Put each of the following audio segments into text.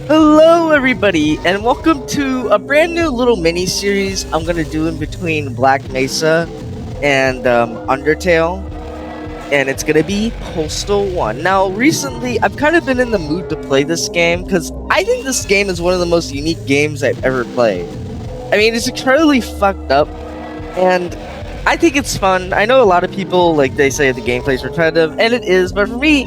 Hello, everybody, and welcome to a brand new little mini series I'm gonna do in between Black Mesa and Undertale, and it's gonna be Postal 1. Now, recently, I've kind of been in the mood to play this game because I think this game is one of the most unique games I've ever played. I mean, it's incredibly fucked up, and I think it's fun. I know a lot of people like they say the gameplay is repetitive, and it is, but for me,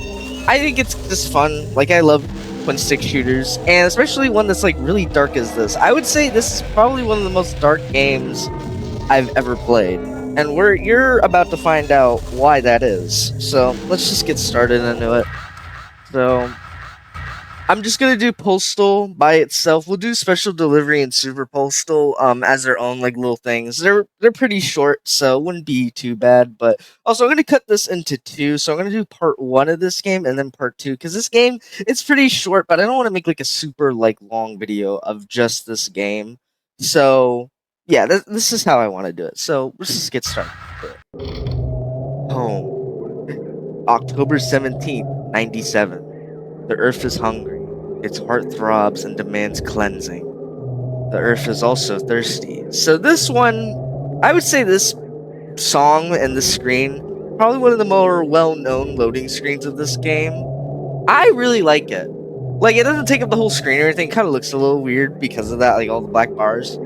I think it's just fun. Like I love twin stick shooters, and especially one that's like really dark as this. I would say this is probably one of the most dark games I've ever played, and you're about to find out why that is. So let's just get started into it. So I'm just gonna do Postal by itself. We'll do Special Delivery and Super Postal as their own like little things. They're pretty short, so it wouldn't be too bad. But also, I'm gonna cut this into two. So I'm gonna do part one of this game and then part two because this game it's pretty short, but I don't want to make like a super like long video of just this game. So yeah, this is how I want to do it. So let's just get started. Home, October 17th, 1997. The earth is hungry. Its heart throbs and demands cleansing. The earth is also thirsty. So this one, I would say this song and this screen, probably one of the more well-known loading screens of this game. I really like it. Like, it doesn't take up the whole screen or anything. It kind of looks a little weird because of that, like all the black bars.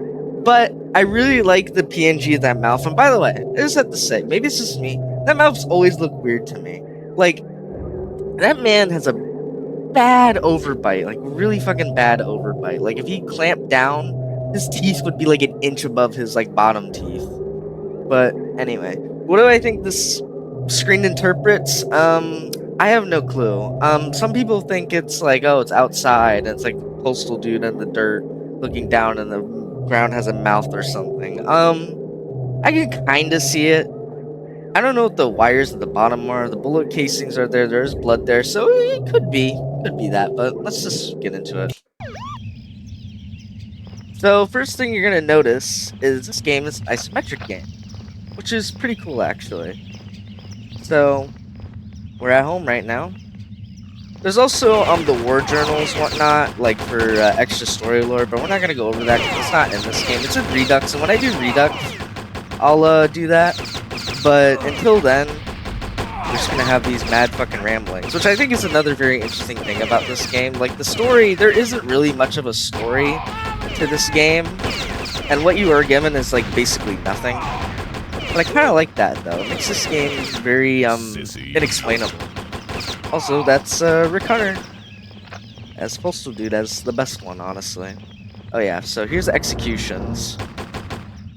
But I really like the PNG of that mouth. And by the way, I just have to say, maybe it's just me. That mouth's always looked weird to me. Like, that man has a bad overbite, like really fucking bad overbite. Like if he clamped down, his teeth would be like an inch above his like bottom teeth. But anyway, what do I think this screen interprets? I have no clue. Some people think it's like, oh, it's outside, and it's like the postal dude in the dirt looking down, and the ground has a mouth or something. I can kind of see it. I don't know what the wires at the bottom are. The bullet casings are there. There's blood there, so it could be that. But let's just get into it. So first thing you're gonna notice is this game is isometric game, which is pretty cool actually. So we're at home right now. There's also the war journals whatnot, like for extra story lore, but we're not gonna go over that because it's not in this game. It's in Redux, and when I do Redux, I'll do that. But until then, we're just gonna have these mad fucking ramblings, which I think is another very interesting thing about this game. Like the story, there isn't really much of a story to this game, and what you are given is like basically nothing. But I kind of like that though. It makes this game very inexplainable. Also, that's Rick Hunter as Postal Dude as the best one, honestly. Oh yeah, so here's executions.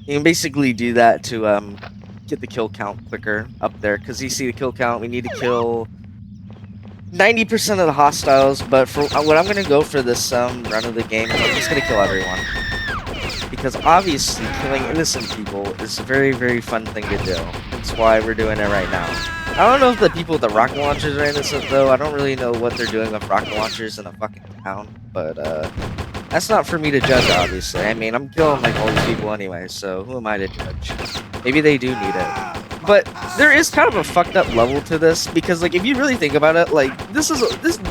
You can basically do that to get the kill count quicker up there, because you see the kill count, we need to kill 90% of the hostiles, but for what I'm going to go for this run of the game, I'm just going to kill everyone. Because obviously killing innocent people is a very, very fun thing to do. That's why we're doing it right now. I don't know if the people with the rocket launchers are innocent though. I don't really know what they're doing with rocket launchers in a fucking town, but that's not for me to judge, obviously. I mean, I'm killing like all these people anyway, so who am I to judge? Maybe they do need it. But there is kind of a fucked up level to this, because like if you really think about it, like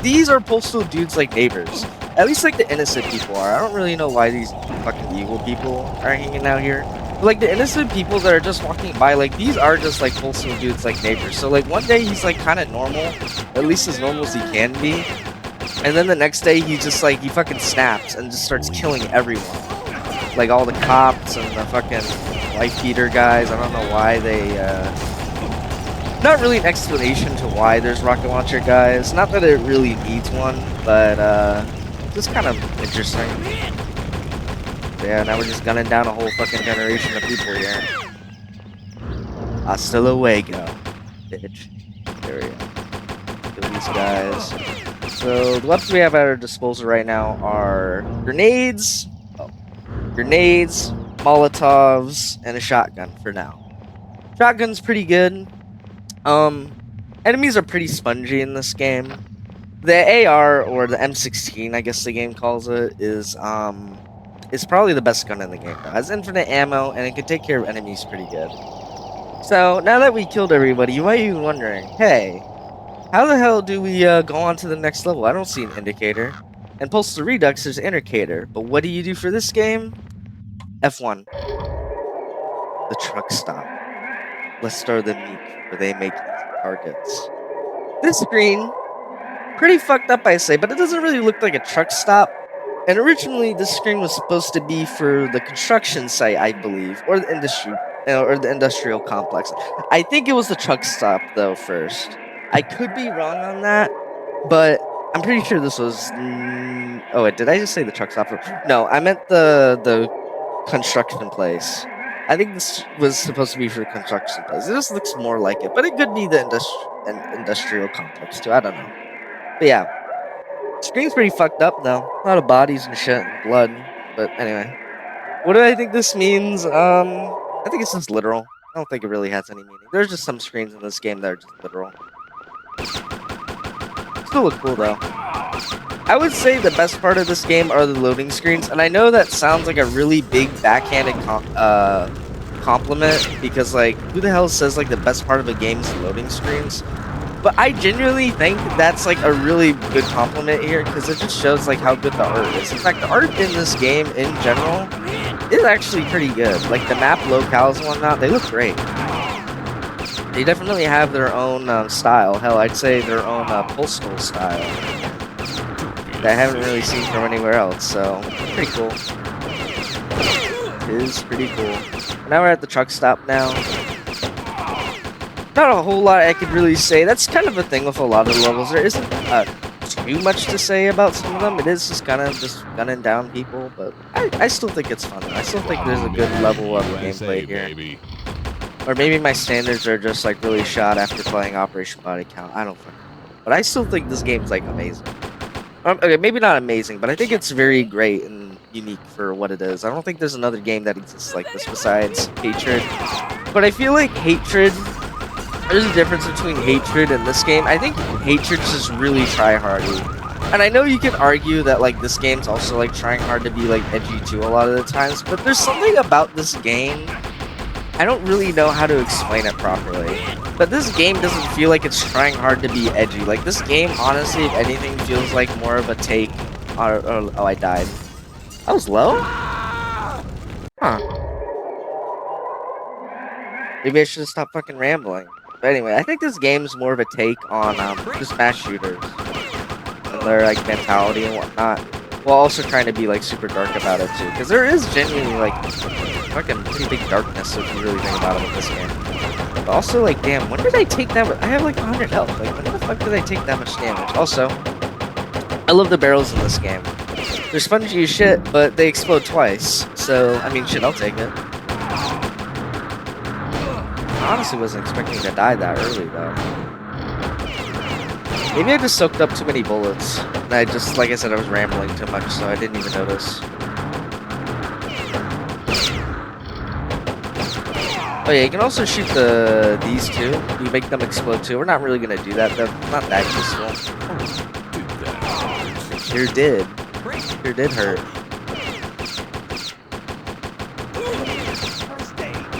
these are postal dudes like neighbors. At least like the innocent people are. I don't really know why these fucking evil people are hanging out here. But, like the innocent people that are just walking by, like these are just like postal dudes like neighbors. So like one day he's like kind of normal, at least as normal as he can be. And then the next day he just like he fucking snaps and just starts killing everyone. Like all the cops and the fucking wife beater guys. I don't know why they not really an explanation to why there's rocket launcher guys. Not that it really needs one, but just kind of interesting. Yeah, now we're just gunning down a whole fucking generation of people here. Hasta luego, bitch. There we go. Kill these guys. So the weapons we have at our disposal right now are grenades, Molotovs, and a shotgun for now. Shotgun's pretty good. Enemies are pretty spongy in this game. The AR, or the M16, I guess the game calls it, is probably the best gun in the game. It has infinite ammo, and it can take care of enemies pretty good. So now that we killed everybody, you might be wondering, hey, how the hell do we go on to the next level? I don't see an indicator. And Postal Redux, there's Indicator. But what do you do for this game? F1. The truck stop. Let's start the meek, for they make easy targets. This screen, pretty fucked up, I say, but it doesn't really look like a truck stop. And originally, this screen was supposed to be for the construction site, I believe, or the industry, or the industrial complex. I think it was the truck stop though first. I could be wrong on that, but I'm pretty sure this was. Oh, wait, did I just say the truck stop? No, I meant the construction place. I think this was supposed to be for the construction place. It just looks more like it, but it could be the industrial complex too. I don't know. But yeah, screen's pretty fucked up though. A lot of bodies and shit and blood. But anyway, what do I think this means? I think it's just literal. I don't think it really has any meaning. There's just some screens in this game that are just literal. Still look cool though. I would say the best part of this game are the loading screens, and I know that sounds like a really big backhanded compliment because like who the hell says like the best part of a game is loading screens? But I genuinely think that's like a really good compliment here because it just shows like how good the art is. In fact, the art in this game in general is actually pretty good. Like the map locales and whatnot, they look great. They definitely have their own style. Hell, I'd say their own Postal style that I haven't really seen from anywhere else. So pretty cool. It is pretty cool. Now we're at the truck stop now. Not a whole lot I could really say. That's kind of a thing with a lot of the levels. There isn't too much to say about some of them. It is just kind of just gunning down people, but I still think it's fun. I still think there's a good level of gameplay here. Or maybe my standards are just like really shot after playing Operation Body Count. I don't fucking know. But I still think this game's like amazing. Okay, maybe not amazing, but I think it's very great and unique for what it is. I don't think there's another game that exists like this besides Hatred. But I feel like Hatred, there's a difference between Hatred and this game. I think Hatred's just really try-hardy. And I know you can argue that like this game's also like trying hard to be like edgy too a lot of the times, but there's something about this game, I don't really know how to explain it properly. But this game doesn't feel like it's trying hard to be edgy. Like this game, honestly, if anything, feels like more of a take on, oh, I died. I was low? Huh. Maybe I should have stopped fucking rambling. But anyway, I think this game's more of a take on just mass shooters and their like mentality and whatnot, while also trying to be like super dark about it too. Because there is genuinely like fucking pretty big darkness if you really think about it with this game. But also like, damn, when did I take that? I have like 100 health. Like, when the fuck did I take that much damage? Also, I love the barrels in this game. They're spongy as shit, but they explode twice. So I mean, shit, I'll take it. I honestly wasn't expecting to die that early, though. Maybe I just soaked up too many bullets. And I just, like I said, I was rambling too much, so I didn't even notice. Oh yeah, you can also shoot these two. You make them explode too. We're not really gonna do that, though. Not that useful. It sure did. It sure did hurt.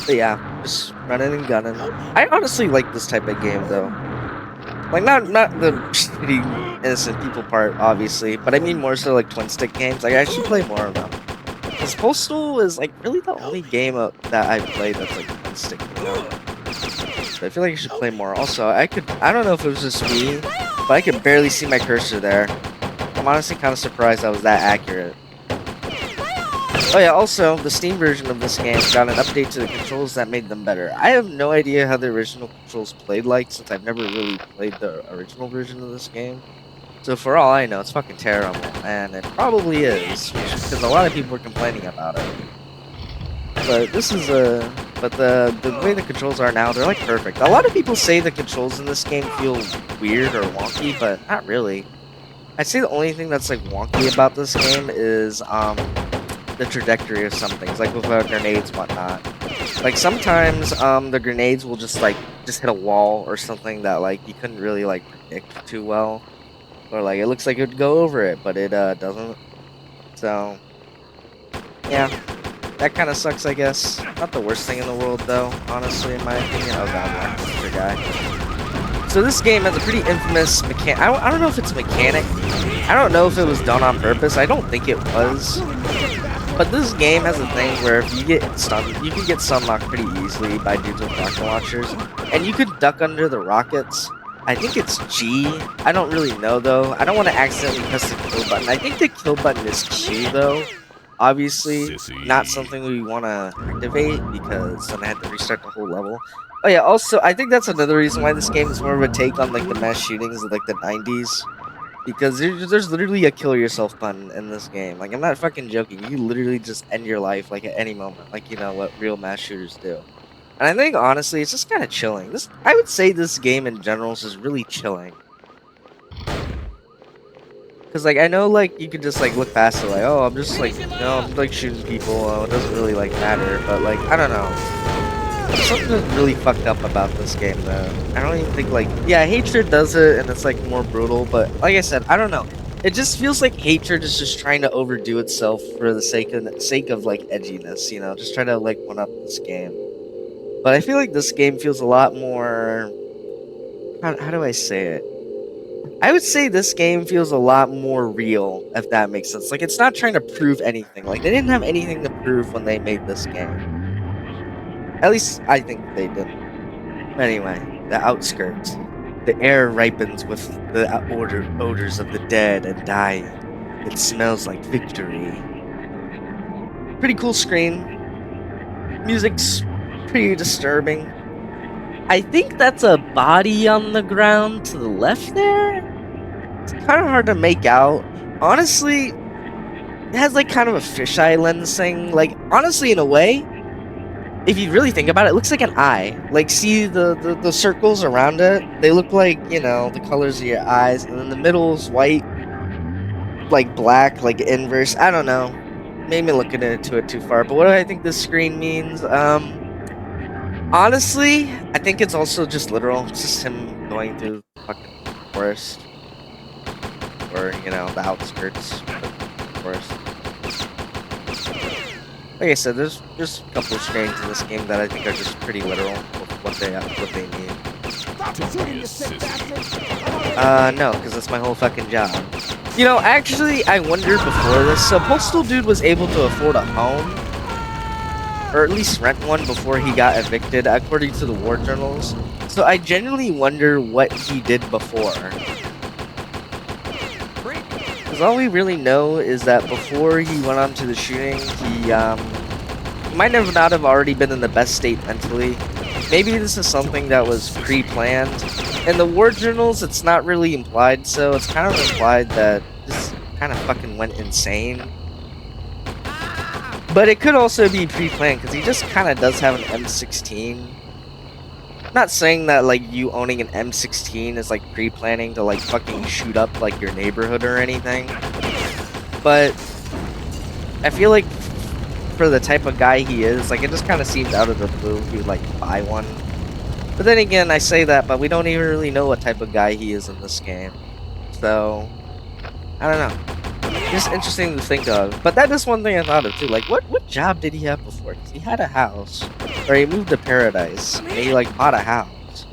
But yeah, just running and gunning. I honestly like this type of game though. Like not the shitty innocent people part, obviously, but I mean more so like twin stick games. Like I should play more of them. Because Postal is like really the only game that I've played that's like twin stick. You know? So I feel like I should play more. Also, I don't know if it was just me, but I could barely see my cursor there. I'm honestly kind of surprised I was that accurate. Oh yeah, also, the Steam version of this game got an update to the controls that made them better. I have no idea how the original controls played like, since I've never really played the original version of this game. So for all I know, it's fucking terrible, and it probably is, because a lot of people were complaining about it. But this is but the way the controls are now, they're like perfect. A lot of people say the controls in this game feel weird or wonky, but not really. I'd say the only thing that's like wonky about this game is the trajectory of some things, like with grenades and whatnot. Like sometimes the grenades will just hit a wall or something that like you couldn't really like predict too well, or like it looks like it would go over it, but it doesn't. So yeah, that kind of sucks, I guess. Not the worst thing in the world though, honestly, in my opinion. Oh god, yeah, guy. So this game has a pretty infamous mechanic. I don't know if it's a mechanic. I don't know if it was done on purpose. I don't think it was. But this game has a thing where if you get stunned, you can get stun-locked pretty easily by dudes with rocket launchers. And you could duck under the rockets. I think it's G. I don't really know, though. I don't want to accidentally press the kill button. I think the kill button is Q, though. Obviously, not something we want to activate, because then I had to restart the whole level. Oh yeah, also, I think that's another reason why this game is more of a take on, like, the mass shootings of, like, the 90s. Because there's literally a kill yourself button in this game. Like, I'm not fucking joking. You literally just end your life, like, at any moment. Like, you know, what real mass shooters do. And I think, honestly, it's just kind of chilling. I would say this game in general is just really chilling. Because, like, I know, like, you could just, like, look past it, like, oh, I'm just, like, you know, I'm, like, shooting people. Oh, it doesn't really, like, matter. But, like, I don't know. Something really fucked up about this game, though. I don't even think, like, yeah, Hatred does it, and it's, like, more brutal, but, like I said, I don't know. It just feels like Hatred is just trying to overdo itself for the sake of, like, edginess, you know? Just try to, like, one-up this game. But I feel like this game feels a lot more... How do I say it? I would say this game feels a lot more real, if that makes sense. Like, it's not trying to prove anything. Like, they didn't have anything to prove when they made this game. At least, I think they didn't. Anyway, the outskirts. The air ripens with the odors of the dead and dying. It smells like victory. Pretty cool screen. Music's pretty disturbing. I think that's a body on the ground to the left there. It's kind of hard to make out. Honestly, it has like kind of a fisheye lens thing. Like, honestly, in a way, if you really think about it, it looks like an eye. Like, see the circles around it? They look like, you know, the colors of your eyes. And then the middle is white, like black, like inverse. I don't know. Maybe looking into it too far. But what do I think this screen means? Honestly, I think it's also just literal. It's just him going through the fucking forest. Or, you know, the outskirts of the forest. Like I said, there's a couple of screens in this game that I think are just pretty literal with what they mean. No, because that's my whole fucking job. You know, actually, I wondered before this. So, Postal Dude was able to afford a home, or at least rent one before he got evicted, according to the war journals. So, I genuinely wonder what he did before. Because all we really know is that before he went on to the shooting, he might not have already been in the best state mentally. Maybe this is something that was pre-planned. In the war journals, it's not really implied, so it's kind of implied that this kind of fucking went insane. But it could also be pre-planned, because he just kind of does have an M16. Not saying that, like, you owning an M16 is, like, pre-planning to, like, fucking shoot up, like, your neighborhood or anything. But I feel like for the type of guy he is, like, it just kind of seems out of the blue he would, like, buy one. But then again, I say that, but we don't even really know what type of guy he is in this game. So, I don't know. Just interesting to think of. But that is one thing I thought of, too. Like, what job did he have before? Because he had a house. Or he moved to Paradise. And he, like, bought a house.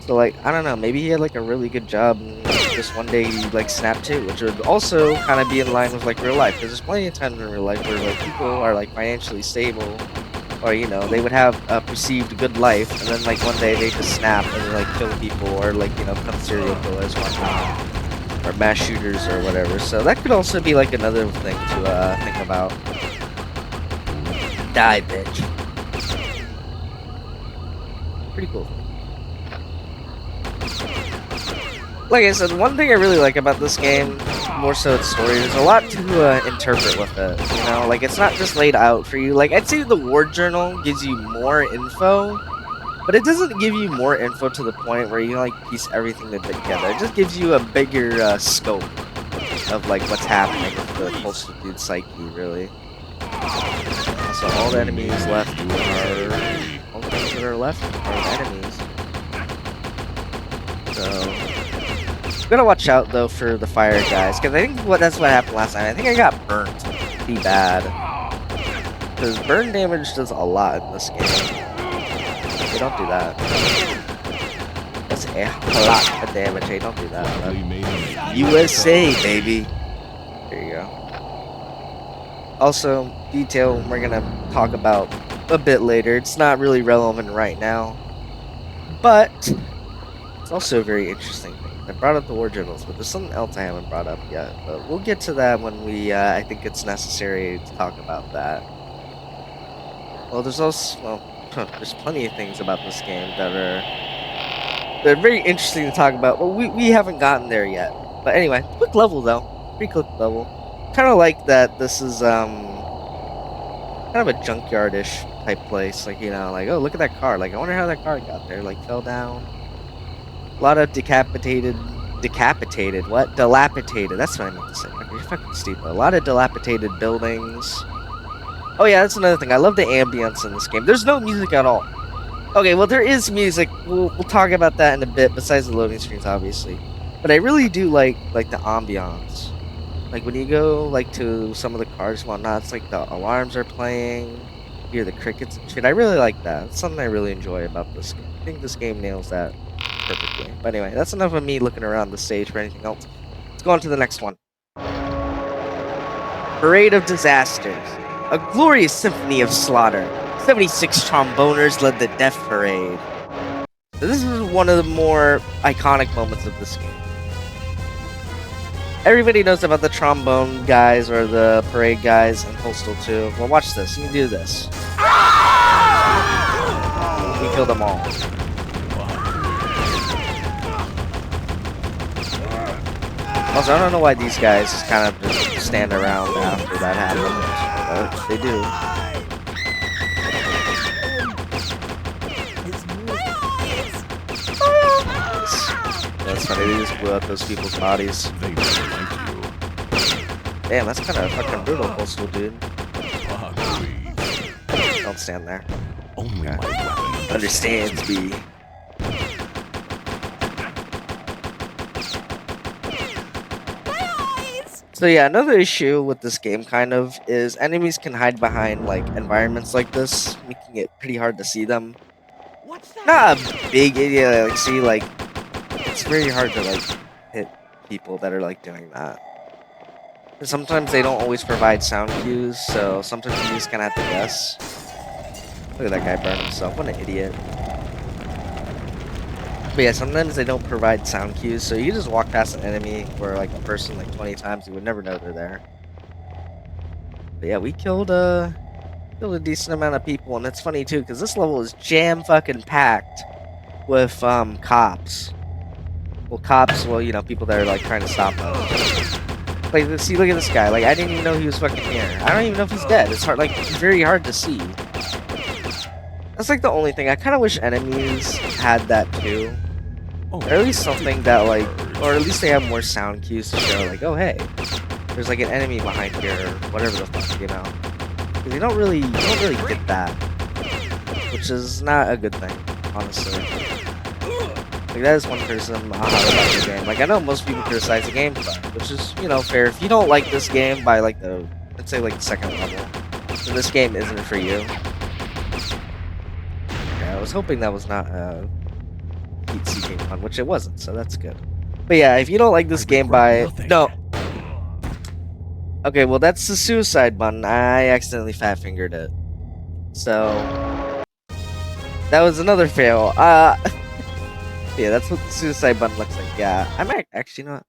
So, like, I don't know. Maybe he had, like, a really good job. And just one day he, like, snapped to. Which would also kind of be in line with, like, real life. Because there's plenty of times in real life where, like, people are, like, financially stable. Or, you know, they would have a perceived good life. And then, like, one day they just snap and, like, kill people. Or, like, you know, become serial killers, whatnot. Or mass shooters or whatever. So that could also be like another thing to think about. Die, bitch. Pretty cool. Like I said, one thing I really like about this game, more so its story, there's a lot to interpret with it. You know, like it's not just laid out for you. Like I'd say the war journal gives you more info. But it doesn't give you more info to the point where you like piece everything together. It just gives you a bigger scope of like what's happening with the Postal Dude psyche, really. So all the enemies left are all the things that are left are enemies. So I'm gonna watch out though for the fire guys, because I think that's what happened last time. I think I got burnt pretty bad. Because burn damage does a lot in this game. They don't do that. That's a lot of damage. Hey, don't do that. USA, baby. There you go. Also, detail we're gonna talk about a bit later. It's not really relevant right now, but it's also a very interesting thing. I brought up the war journals, but there's something else I haven't brought up yet. But we'll get to that when we. I think it's necessary to talk about that. Well, there's also there's plenty of things about this game that are very interesting to talk about, but we haven't gotten there yet. But anyway, quick level though, pretty quick level. Kind of like that. This is kind of a junkyard-ish type place. Like, you know, like, oh, look at that car. Like, I wonder how that car got there. Like, fell down. A lot of dilapidated. That's what I meant to say. You're fucking stupid. A lot of dilapidated buildings. Oh yeah, that's another thing. I love the ambience in this game. There's no music at all. Okay, well there is music. We'll talk about that in a bit. Besides the loading screens, obviously, but I really do like the ambiance. Like when you go like to some of the cars and whatnot, it's like the alarms are playing. You hear the crickets and shit. I really like that. It's something I really enjoy about this game. I think this game nails that perfectly. But anyway, that's enough of me looking around the stage for anything else. Let's go on to the next one. Parade of Disasters. A glorious symphony of slaughter. 76 tromboners led the death parade. So this is one of the more iconic moments of this game. Everybody knows about the trombone guys or the parade guys in Postal 2. Well, watch this. You can do this. We kill them all. Also, I don't know why these guys just kind of just stand around after that happens. But they do. That's funny, they just blew up those people's bodies. Damn, that's kind of fucking brutal, Postal, dude. Don't stand there. Only my weapon understands me. So yeah, another issue with this game kind of is enemies can hide behind like environments like this, making it pretty hard to see them. Not a big idiot, like see like it's very hard to like hit people that are like doing that. And sometimes they don't always provide sound cues, so sometimes you just kind of have to guess. Look at that guy burn himself, what an idiot. But yeah, sometimes they don't provide sound cues, so you just walk past an enemy or like a person like 20 times, you would never know they're there. But yeah, we killed a decent amount of people, and it's funny too, because this level is jam fucking packed with cops. Well, cops, well, you know, people that are like trying to stop us. Like, see, look at this guy. Like, I didn't even know he was fucking here. I don't even know if he's dead. It's hard, like, very hard to see. That's like the only thing. I kind of wish enemies had that too. Or at least something that like, or at least they have more sound cues to show like, oh hey, there's like an enemy behind here or whatever the fuck, you know. Because you don't really get that, which is not a good thing, honestly. Like that is one person about the game. Like I know most people criticize the gameplay, which is, you know, fair. If you don't like this game by like the, let's say like the second level, then this game isn't for you. I was hoping that was not a heat-seeking one, which it wasn't, so that's good. But yeah, if you don't like this game by... No. Okay, well, that's the suicide button. I accidentally fat-fingered it. So... that was another fail. Yeah, that's what the suicide button looks like. Yeah, I might actually not...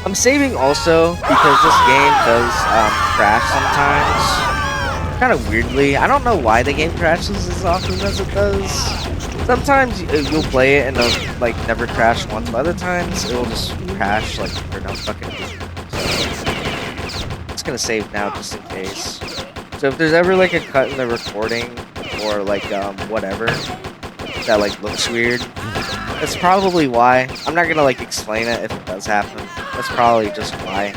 I'm saving also because this game does crash sometimes. Kind of weirdly. I don't know why the game crashes as often as it does. Sometimes you'll play it and it'll like never crash once, but other times it'll just crash like for no fucking reason. So, it's gonna save now just in case. So if there's ever like a cut in the recording or like whatever that like looks weird, that's probably why. I'm not gonna like explain it if it does happen. That's probably just why.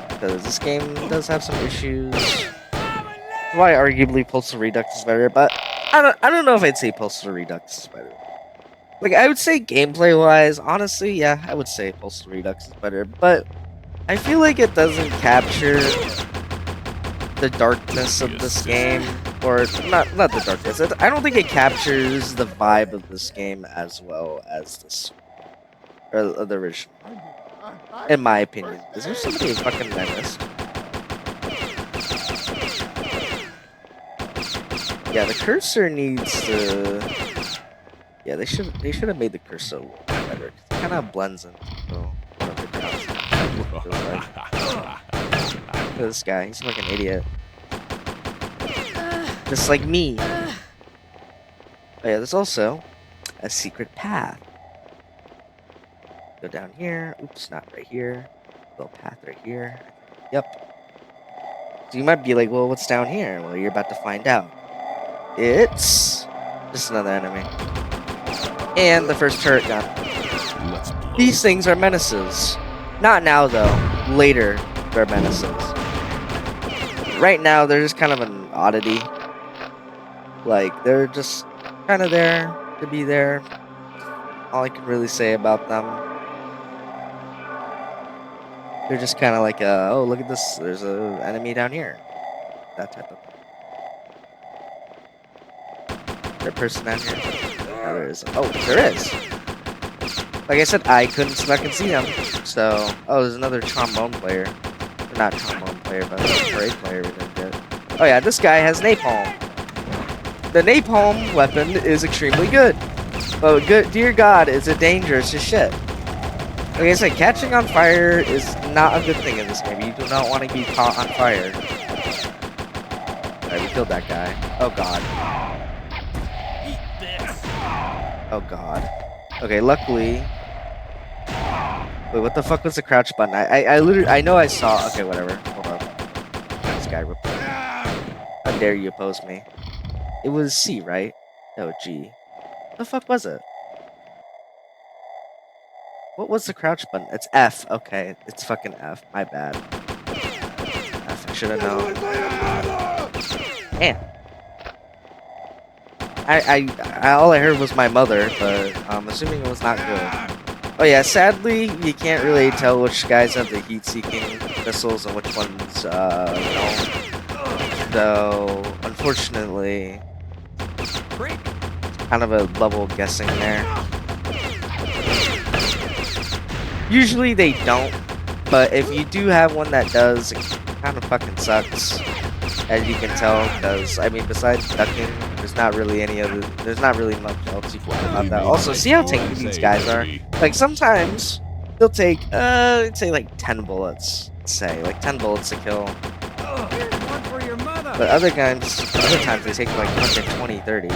Because this game does have some issues. Why arguably Postal Redux is better, but I don't know if I'd say Postal Redux is better. Like I would say gameplay wise, honestly, yeah, I would say Postal Redux is better, but I feel like it doesn't capture the darkness of this game or not the darkness. I don't think it captures the vibe of this game as well as this or the original. In my opinion, is there somebody fucking menace? Yeah, the cursor needs to. Yeah, they should have made the cursor a little bit better. It kind of blends into what the concept feels like. Look at this guy. He's like an idiot. Just like me. Oh yeah, there's also a secret path. Go down here. Oops, not right here. Little path right here. Yep. So you might be like, well, what's down here? Well, you're about to find out. It's just another enemy. And the first turret gun. These things are menaces. Not now, though. Later, they're menaces. Right now, they're just kind of an oddity. Like, they're just kind of there to be there. All I can really say about them. They're just kind of like, oh, look at this. There's an enemy down here. That type of thing. Is there a person down here? No, there isn't. Oh, there is. Like I said, I couldn't fucking see them. So, oh, there's another trombone player. Or not trombone player, but a parade player we didn't get. Oh yeah, this guy has napalm. The napalm weapon is extremely good. But good, dear God, is it dangerous as shit. Like I said, catching on fire is not a good thing in this game. You do not want to be caught on fire. Alright, we killed that guy. Oh God. Oh God. Okay, luckily. Wait, what the fuck was the crouch button? I literally, I know I saw. Okay, whatever. Hold on. This guy real quick. How dare you oppose me? It was C, right? Oh, G. What the fuck was it? What was the crouch button? It's F. Okay, it's fucking F. My bad. F. I should have known. Damn. All I heard was my mother, but I'm assuming it was not good. Oh yeah, sadly, you can't really tell which guys have the heat-seeking missiles and which ones, don't. So, unfortunately, kind of a level guessing there. Usually they don't, but if you do have one that does, it kind of fucking sucks, as you can tell, because, I mean, besides ducking, there's not really much else you can do about that. Also, see how tanky these guys are? Like, sometimes, they'll take, say, like, 10 bullets, like 10 bullets to kill. But other times they take, like, 120, 30.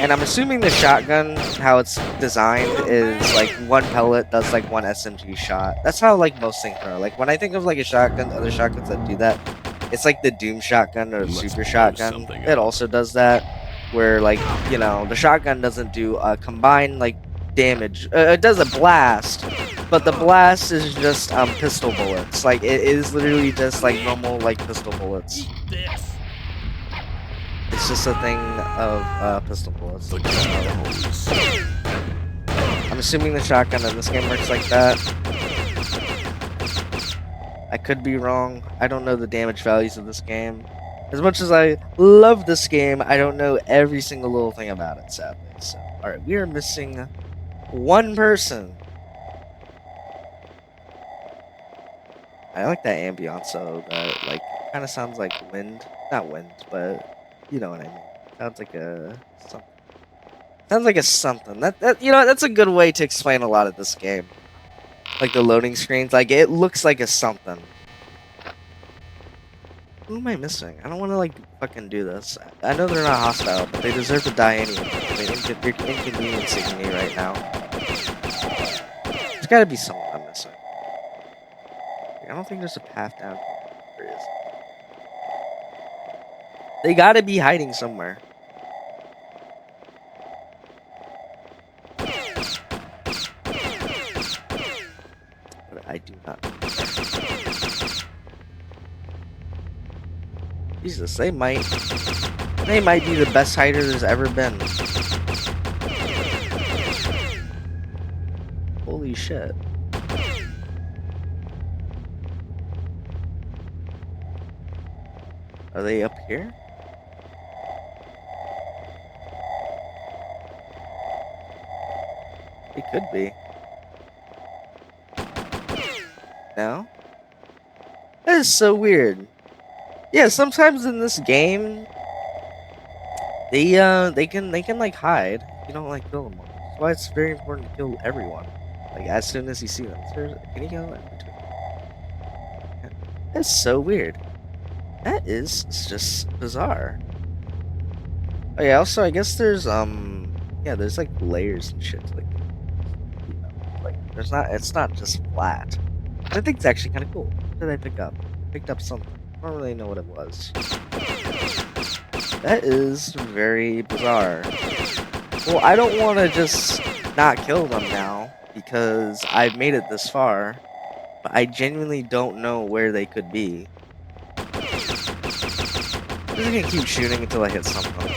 And I'm assuming the shotgun, how it's designed, is, like, one pellet does, like, one SMG shot. That's how, like, most things are. Like, when I think of, like, a shotgun, other shotguns that do that, it's like the Doom shotgun or Super shotgun. It also does that, where, like, you know, the shotgun doesn't do a combined, like, damage. It does a blast, but the blast is just pistol bullets. Like, it is literally just like normal, like, pistol bullets. It's just a thing of pistol bullets. I'm assuming the shotgun in this game works like that. I could be wrong. I don't know the damage values of this game. As much as I love this game, I don't know every single little thing about it, sadly. So, alright, we are missing one person. I like that ambiance, though. That, like, kind of sounds like wind. Not wind, but you know what I mean. Sounds like a something. Sounds like a something. That you know, that's a good way to explain a lot of this game. Like the loading screens, like it looks like a something. Who am I missing? I don't want to like fucking do this. I know they're not hostile, but they deserve to die anyway. They're inconveniencing me right now. There's got to be someone I'm missing. I don't think there's a path down here. There is. They got to be hiding somewhere. But I do not know. Jesus, they might be the best hider there's ever been. Holy shit. Are they up here? It could be. No? That is so weird. Yeah, sometimes in this game, they can like hide if you don't like kill them all. That's why it's very important to kill everyone. Like as soon as you see them. Can you go in between? Yeah. That's so weird. That is just bizarre. Oh yeah, also I guess there's yeah, there's like layers and shit to like like there's not it's not just flat. I think it's actually kinda cool. What did I pick up? I picked up something. I don't really know what it was. That is very bizarre. Well, I don't want to just not kill them now because I've made it this far, but I genuinely don't know where they could be. I'm just gonna keep shooting until I hit something.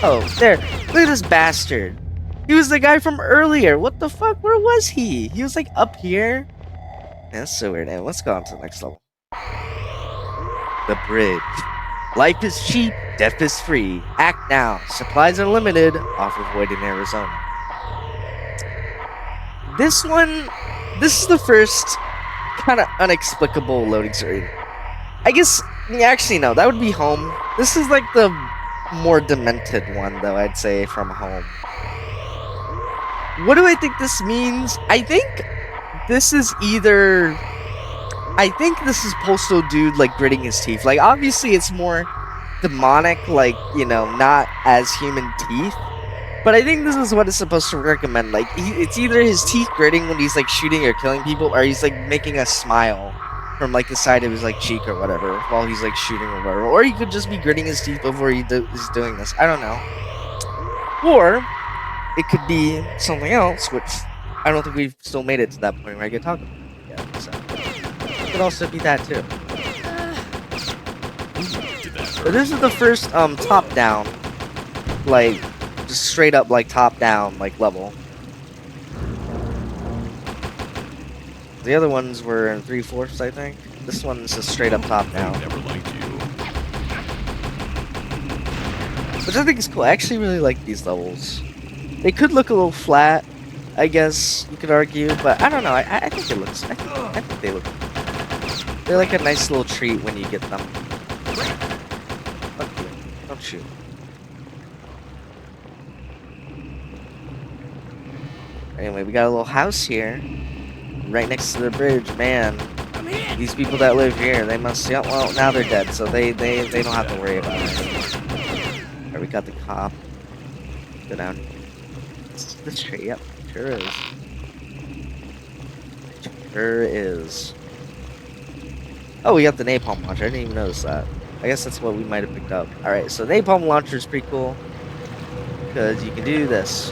Oh, there. Look at this bastard. He was the guy from earlier. What the fuck? Where was he? He was like up here. Man, that's so weird. And let's go on to the next level. The bridge. Life is cheap, death is free. Act now. Supplies are limited. Off of Void in Arizona. This is the first kind of inexplicable loading screen. I guess, actually, no, that would be home. This is like the more demented one, though, I'd say, from home. What do I think this means? I think this is Postal Dude, like, gritting his teeth. Like, obviously, it's more demonic, like, you know, not as human teeth. But I think this is what it's supposed to recommend. Like, it's either his teeth gritting when he's, like, shooting or killing people, or he's, like, making a smile from, like, the side of his, like, cheek or whatever, while he's, like, shooting or whatever. Or he could just be gritting his teeth before he's doing this. I don't know. Or it could be something else, which I don't think we've still made it to that point where I can talk about it yet. So it could also be that, too. But this is the first, top-down, like, just straight up, like, top-down, like, level. The other ones were in 3/4, I think. This one's just straight up top-down. Never liked you. Which I think is cool. I actually really like these levels. They could look a little flat, I guess you could argue, but I don't know. I think it looks. I think they look. They're like a nice little treat when you get them. Fuck you! Don't shoot. Anyway, we got a little house here, right next to the bridge. Man, these people that live here, they must. Yeah, well, now they're dead, so they don't have to worry about it. Alright, we got the cop. Go down. This tree, yep, sure is. Sure is. Oh, we got the napalm launcher. I didn't even notice that. I guess that's what we might have picked up. Alright, so napalm launcher is pretty cool. Because you can do this.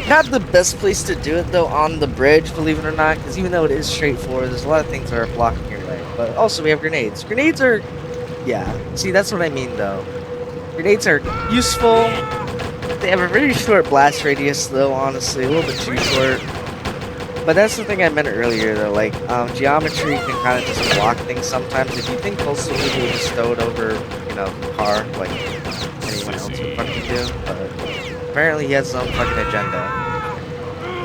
Not the best place to do it, though, on the bridge, believe it or not. Because even though it is straightforward, there's a lot of things that are blocking your way. But also, we have grenades. Grenades are... Yeah. See, that's what I mean, though. Grenades are useful. They have a very short blast radius, though, honestly. A little bit too short. But that's the thing I meant earlier, though. Like, geometry can kind of just block things sometimes. If you think Postal would just throw it over, you know, the car, like anyone else would fucking do. But apparently he has his own fucking agenda.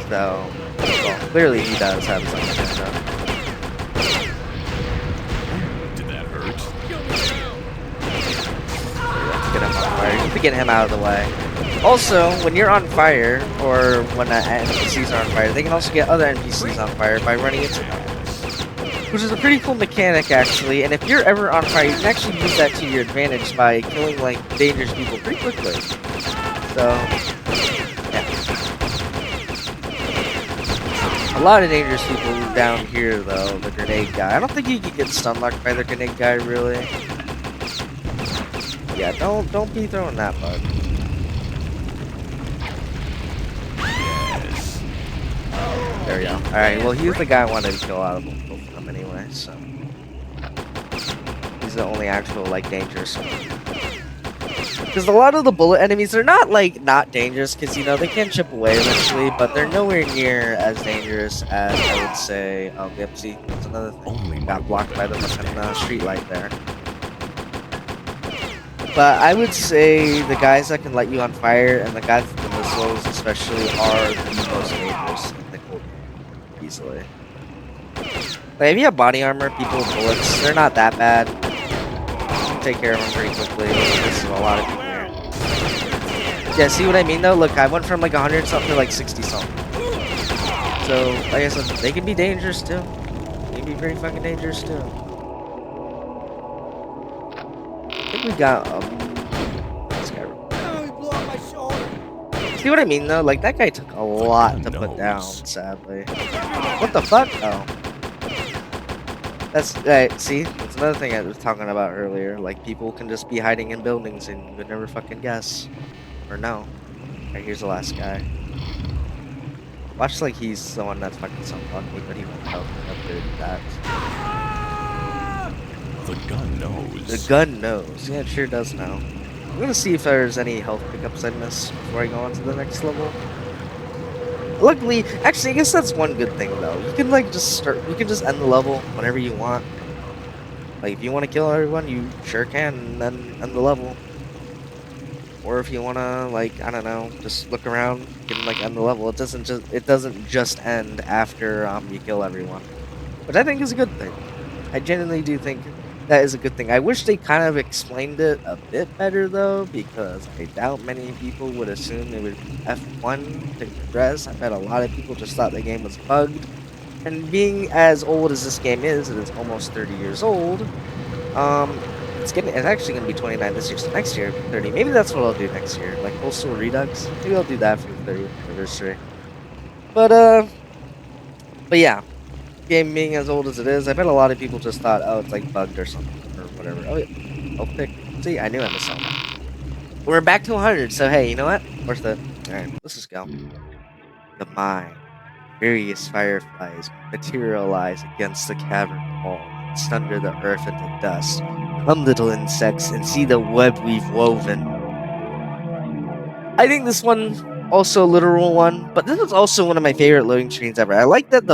So, well, clearly he does have his own agenda. Did that hurt? Get him on fire. You have to get him out of the way. Also, when you're on fire, or when NPCs are on fire, they can also get other NPCs on fire by running into them. Which is a pretty cool mechanic, actually, and if you're ever on fire, you can actually use that to your advantage by killing, like, dangerous people pretty quickly. So, yeah. A lot of dangerous people down here, though, the grenade guy. I don't think you can get stun locked by the grenade guy, really. Yeah, don't be throwing that bug. There we go. Alright, well, he's the guy I wanted to kill out of both of them anyway, so. He's the only actual, like, dangerous one. Because a lot of the bullet enemies are not, like, not dangerous, because, you know, they can chip away eventually, but they're nowhere near as dangerous as, I would say, yep, see, that's another thing. Got blocked by the fucking street light there. But I would say the guys that can light you on fire and the guys with the missiles, especially, are the most dangerous in the cold game, easily. Like, if you have body armor, people with bullets, they're not that bad. You can take care of them pretty quickly. This is a lot of people here. Yeah, see what I mean, though? Look, I went from like 100 something to like 60 something. So, like I said, they can be dangerous too. They can be very fucking dangerous too. I think we got this guy. See what I mean, though? Like, that guy took a lot to put down, sadly. What the fuck? Oh. That's, see? That's another thing I was talking about earlier. Like, people can just be hiding in buildings and you would never fucking guess. Or no. Alright, here's the last guy. Watch like he's the one that's fucking lucky, but he won't help me upgrade that. The gun knows. The gun knows. Yeah, it sure does know. I'm gonna see if there's any health pickups I missed before I go on to the next level. Luckily, actually, I guess that's one good thing though. You can like just start. You can just end the level whenever you want. Like if you want to kill everyone, you sure can, and then end the level. Or if you wanna like, I don't know, just look around, you can like end the level. It doesn't just end after you kill everyone, which I think is a good thing. I genuinely do think that is a good thing. I wish they kind of explained it a bit better though, because I doubt many people would assume it would be F1 to progress. I bet a lot of people just thought the game was bugged. And being as old as this game is, it is almost 30 years old. It's actually gonna be 29 this year, so next year it'll be 30. Maybe that's what I'll do next year, like Postal Redux. Maybe I'll do that for the 30th anniversary. But yeah, game being as old as it is, I bet a lot of people just thought, oh, it's like bugged or something or whatever. Oh yeah, I'll pick. See, I knew I missed something. We're back to 100, so hey, you know what? Worth it. All right, let's just go. The mine. Various fireflies materialize against the cavern wall and sunder the earth into dust. Come, little insects, and see the web we've woven. I think this one also a literal one, but this is also one of my favorite loading screens ever. I like that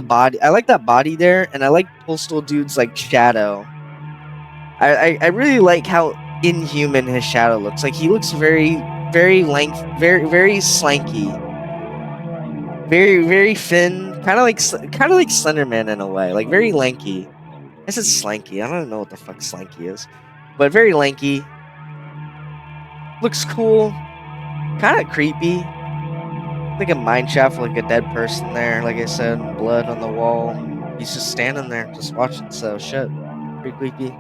I like that body there, and I like Postal Dude's like shadow. I really like how inhuman his shadow looks. Like he looks very very slanky, very thin, kind of like Slenderman in a way, like very lanky. I said slanky. I don't know what the fuck slanky is, but very lanky. Looks cool. Kind of creepy. Like a mine shaft, like a dead person there. Like I said, blood on the wall. He's just standing there, just watching. So shit, pretty creepy.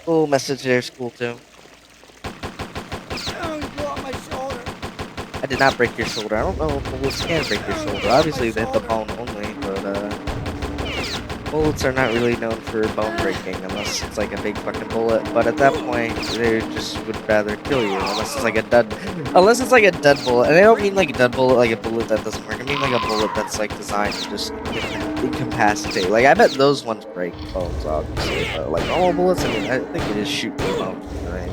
Little message there's cool too. I did not break your shoulder. I don't know if bullets can break your shoulder. Obviously, they hit the bone only, but bullets are not really known for bone breaking unless it's like a big fucking bullet. But at that point, they just would rather kill you unless it's like a dud bullet. And I don't mean like a dud bullet, like a bullet that doesn't work. I mean like a bullet that's like designed to just incapacitate. Like I bet those ones break bones, obviously. But like normal bullets, I mean, I think they just shoot the bone. Right?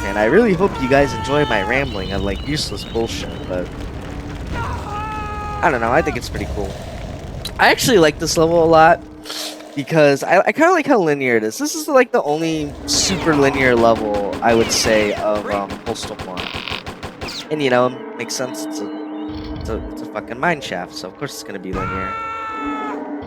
And I really hope you guys enjoy my rambling of like useless bullshit, but I don't know, I think it's pretty cool. I actually like this level a lot because I kind of like how linear it is. This is like the only super linear level I would say of Postal 1. And you know, it makes sense, it's a fucking mine shaft, so of course it's gonna be linear.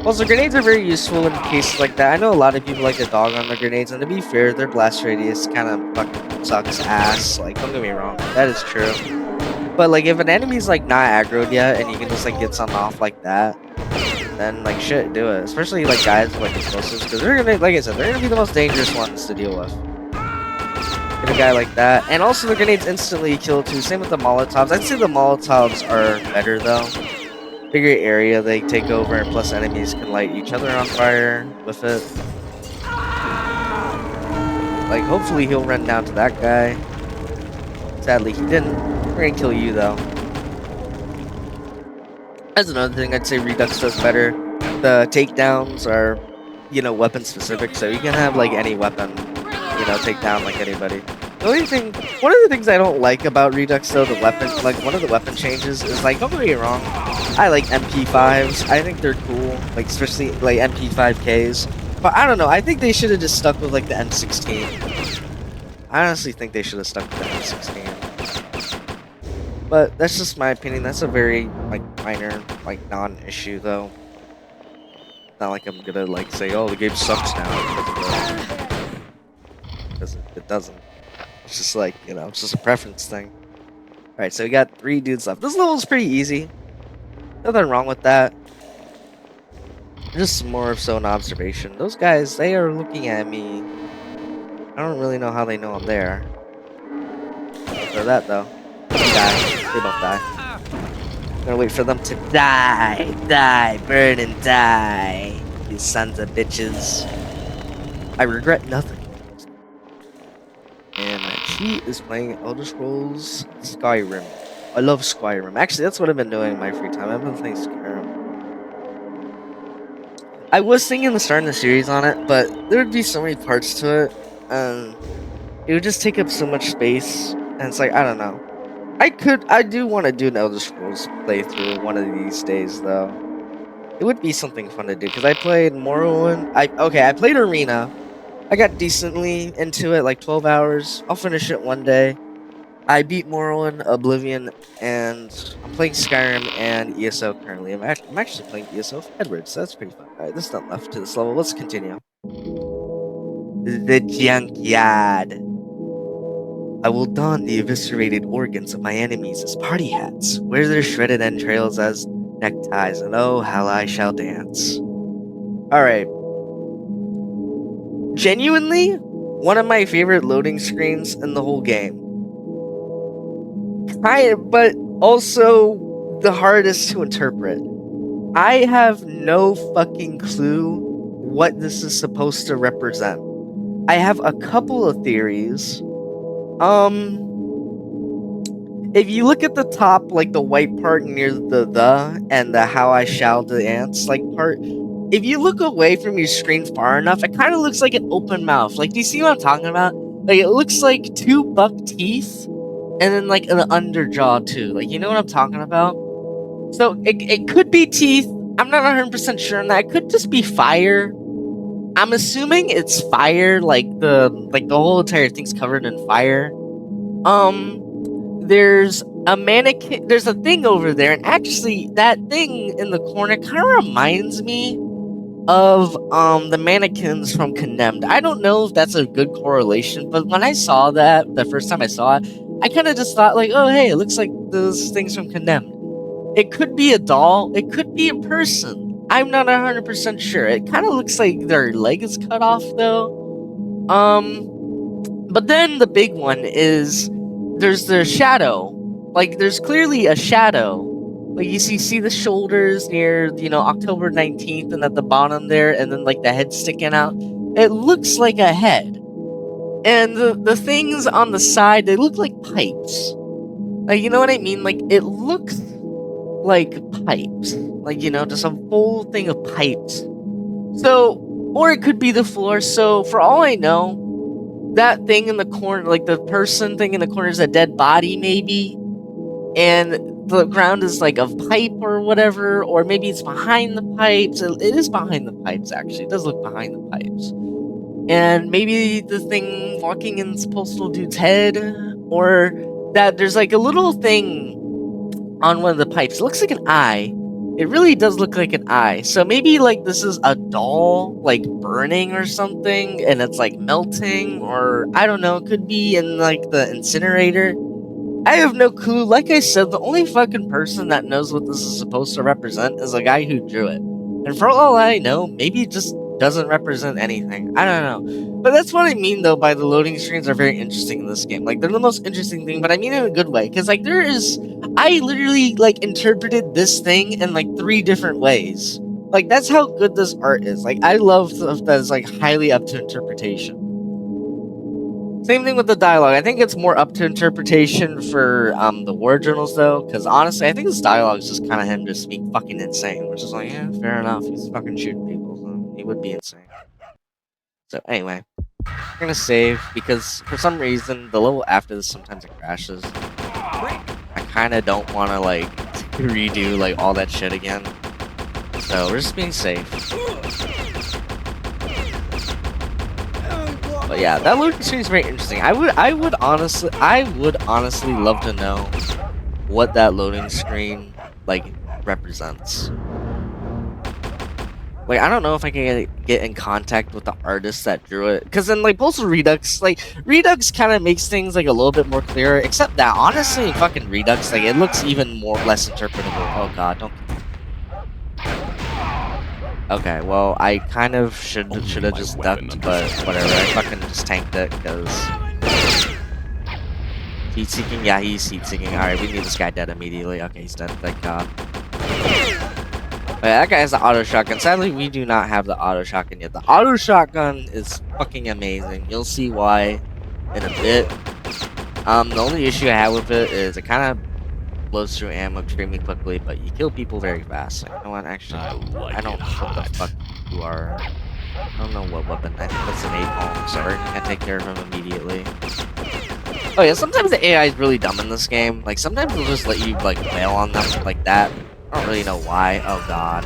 Also, grenades are very useful in cases like that. I know a lot of people like to dog on their grenades, and to be fair, their blast radius kind of fucking sucks ass. Like, don't get me wrong, that is true. But like, if an enemy's like not aggroed yet, and you can just like get something off like that, then like shit, do it. Especially like guys with like explosives, because they're gonna, like I said, they're gonna be the most dangerous ones to deal with. Get a guy like that, and also the grenades instantly kill too. Same with the Molotovs. I'd say the Molotovs are better though. Bigger area they take over, and plus enemies can light each other on fire with it. Like, hopefully he'll run down to that guy. Sadly, he didn't. We're gonna kill you, though. That's another thing I'd say Redux does better. The takedowns are, you know, weapon specific, so you can have, like, any weapon, you know, take down, like, anybody. The only thing, one of the things I don't like about Redux, though, the weapon, like, one of the weapon changes is, like, don't get me wrong, I like MP5s. I think they're cool, like, especially, like, MP5Ks. But I don't know. I think they should have just stuck with like the M16. I honestly think they should have stuck with the M16. But that's just my opinion. That's a very like minor, like non-issue though. Not like I'm gonna like say, oh, the game sucks now because it doesn't. It's just like, you know, it's just a preference thing. All right, so we got 3 dudes left. This level is pretty easy. Nothing wrong with that. Just more so an observation. Those guys, they are looking at me. I don't really know how they know I'm there. For that though, they die. They both die. I'm gonna wait for them to die, burn and die. You sons of bitches. I regret nothing. And she is playing Elder Scrolls Skyrim. I love Skyrim. Actually, that's what I've been doing in my free time. I've been playing Skyrim. I was thinking of starting the series on it, but there would be so many parts to it, and it would just take up so much space. And it's like, I don't know. I do want to do an Elder Scrolls playthrough one of these days, though. It would be something fun to do, because I played Morrowind. I played Arena. I got decently into it, like 12 hours. I'll finish it one day. I beat Morrowind, Oblivion, and I'm playing Skyrim and ESO currently. I'm actually playing ESO for Edwards, so that's pretty fun. Alright, there's nothing left to this level. Let's continue. The junkyard. I will don the eviscerated organs of my enemies as party hats, wear their shredded entrails as neckties, and oh, how I shall dance. Alright. Genuinely, one of my favorite loading screens in the whole game. But also the hardest to interpret. I have no fucking clue what this is supposed to represent. I have a couple of theories. If you look at the top, like the white part near the and the how I shall dance like part, if you look away from your screen far enough, it kind of looks like an open mouth. Like, do you see what I'm talking about? Like, it looks like 2 buck teeth and then like an underjaw too. Like, you know what I'm talking about? So it could be teeth. I'm not 100% sure on that. It could just be fire. I'm assuming it's fire, like the whole entire thing's covered in fire. There's a mannequin. There's a thing over there, and actually, that thing in the corner kind of reminds me of the mannequins from Condemned. I don't know if that's a good correlation, but when I saw that the first time I saw it, I kind of just thought like, oh hey, it looks like those things from Condemned. It could be a doll. It could be a person. I'm not 100% sure. It kind of looks like their leg is cut off though. But then the big one is there's the shadow. Like, there's clearly a shadow. Like, you see the shoulders near, you know, October 19th and at the bottom there, and then, like, the head sticking out. It looks like a head. And the things on the side, they look like pipes. Like, you know what I mean? Like, it looks like pipes. Like, you know, just a whole thing of pipes. So, or it could be the floor. So, for all I know, that thing in the corner, like the person thing in the corner, is a dead body, maybe, and the ground is like a pipe or whatever, or maybe it's behind the pipes. It is behind the pipes, actually. It does look behind the pipes. And maybe the thing walking in Postal dude's head, or that there's like a little thing on one of the pipes. It looks like an eye. It really does look like an eye. So maybe like this is a doll like burning or something, and it's like melting, or I don't know, it could be in like the incinerator. I have no clue. Like I said, the only fucking person that knows what this is supposed to represent is a guy who drew it. And for all I know, maybe it just doesn't represent anything. I don't know. But that's what I mean, though, by the loading screens are very interesting in this game. Like, they're the most interesting thing, but I mean it in a good way. Because, like, I literally, like, interpreted this thing in, like, 3 different ways. Like, that's how good this art is. Like, I love stuff that is, like, highly up to interpretation. Same thing with the dialogue. I think it's more up to interpretation for the war journals, though, because honestly, I think this dialogue is just kind of him just being fucking insane, which is like, yeah, fair enough. He's fucking shooting people, so he would be insane. So anyway, I'm gonna save because for some reason the level after this sometimes it crashes. I kind of don't want to like redo like all that shit again, so we're just being safe. yeah, that loading screen is very interesting. I would honestly love to know what that loading screen like represents. Like, I don't know if I can get in contact with the artist that drew it, because then like Postal Redux, like Redux kind of makes things like a little bit more clearer. Except that honestly, fucking Redux, like it looks even more less interpretable. Oh god, don't. Okay, well I kind of should have just ducked, but whatever. I fucking just tanked it because heat seeking. Yeah, he's heat seeking. All right, we need this guy dead immediately. Okay, he's dead. Thank God. That guy has the auto shotgun. Sadly, we do not have the auto shotgun yet. The auto shotgun is fucking amazing. You'll see why in a bit. The only issue I have with it is it kind of blows through ammo extremely quickly, but you kill people very fast. Like, you know what? Actually, I don't know what the fuck you are. I don't know what weapon. I think that's an napalm, so we're gonna take care of him immediately. Oh yeah, sometimes the AI is really dumb in this game. Like sometimes they'll just let you like bail on them like that. I don't really know why. Oh god.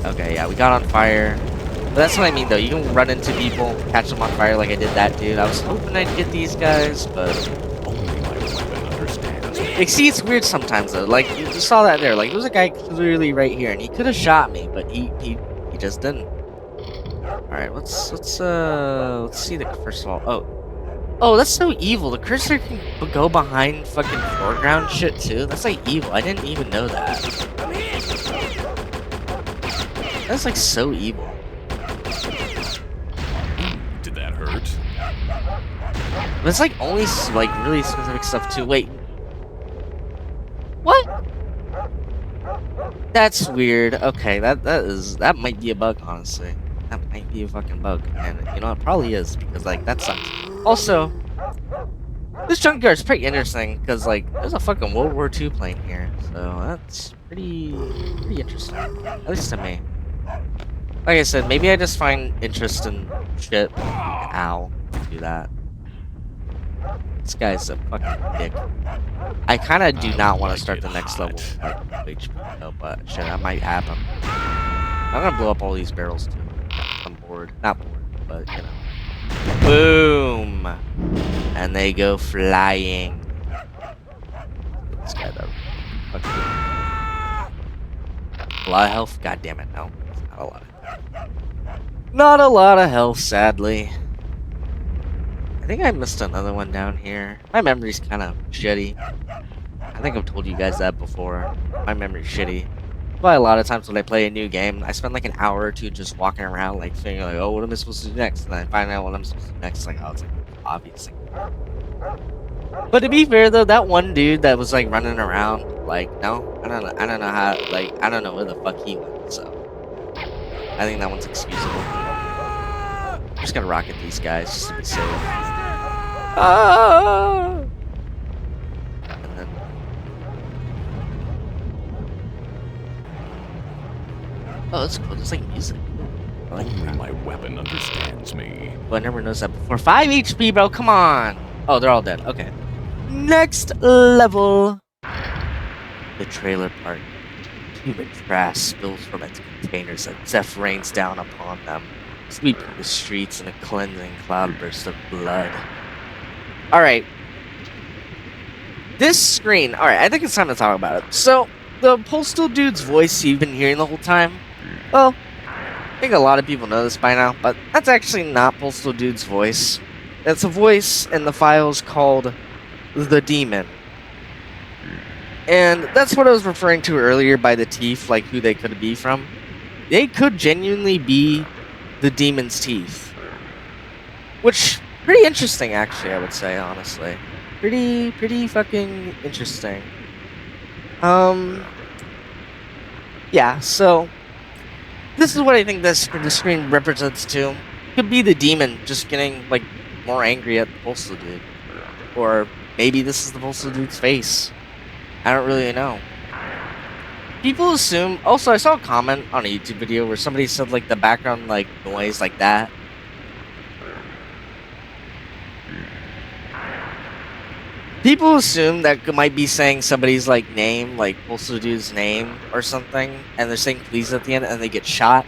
Okay, yeah, we got on fire. But that's what I mean though. You can run into people, catch them on fire like I did that dude. I was hoping I'd get these guys, but like, see, it's weird sometimes though. Like you saw that there. Like there was a guy clearly right here, and he could have shot me, but he just didn't. All right, let's see the first of all. Oh, that's so evil. The cursor can go behind fucking foreground shit too. That's like evil. I didn't even know that. That's like so evil. Did that hurt? But it's like only like really specific stuff too. Wait. What? That's weird. Okay, that might be a bug, honestly. That might be a fucking bug. And you know, it probably is, because like that sucks. Also, this junkyard's pretty interesting because like there's a fucking World War II plane here, so that's pretty interesting, at least to me. Like I said, maybe I just find interest in shit. Ow, do that. This guy's a fucking dick. I kind of do not want to start the next level like HP though, but shit, that might happen. I'm gonna blow up all these barrels too. I'm bored, not bored, but you know. Boom! And they go flying. This guy though. Okay. A lot of health? God damn it, no. Not a lot of health. Not a lot of health, sadly. I think I missed another one down here. My memory's kind of shitty. I think I've told you guys that before. My memory's shitty. But a lot of times when I play a new game, I spend like an hour or two just walking around, like thinking, like, oh, what am I supposed to do next? And then I find out what I'm supposed to do next. Like, oh, it's like obvious. But to be fair, though, that one dude that was like running around, like, no, I don't know how, like, I don't know where the fuck he went. So I think that one's excusable. I'm just gonna rocket these guys just to be safe. Ah! And then. Oh, that's cool. There's like music. I like Only my weapon understands me. Well, I never noticed that before. 5 HP, bro. Come on. Oh, they're all dead. Okay. Next level. The trailer park. Human trash spills from its containers as death rains down upon them, sweeping the streets in a cleansing cloudburst of blood. Alright. This screen. Alright, I think it's time to talk about it. So, the Postal dude's voice you've been hearing the whole time. Well, I think a lot of people know this by now, but that's actually not Postal dude's voice. It's a voice in the files called the Demon. And that's what I was referring to earlier by the teeth, like who they could be from. They could genuinely be the Demon's teeth. Which, pretty interesting actually, I would say, honestly. Pretty fucking interesting. Yeah, so this is what I think the screen represents too. Could be the Demon just getting like more angry at the Postal dude. Or maybe this is the Postal dude's face. I don't really know. People assume. Also, I saw a comment on a YouTube video where somebody said like the background like noise like that. People assume that it might be saying somebody's like name, like Postal dude's name or something, and they're saying please at the end and they get shot.